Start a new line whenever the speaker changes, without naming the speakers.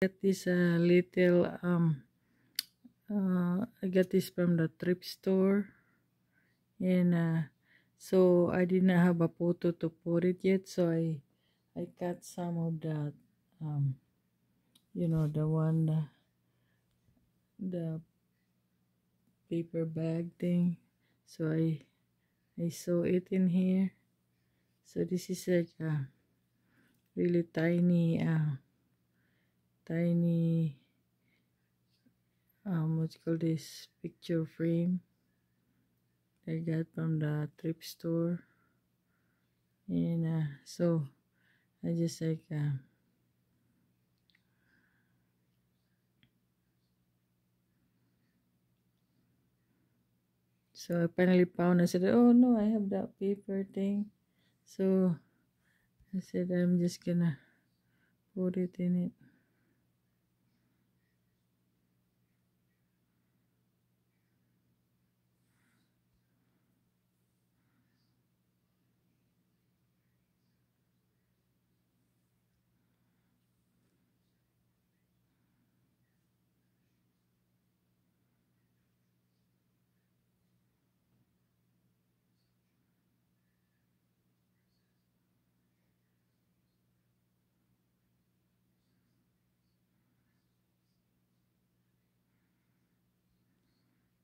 Get this little I got this from the thrift store, and so I didn't have a photo to put it yet, so I cut some of that, the one, the paper bag thing, so I sew it in here. So this is like a really tiny what you call this, picture frame I got from the thrift store. And so I just like so I finally found. I said, oh no, I have that paper thing. So I said I'm just gonna put it in it.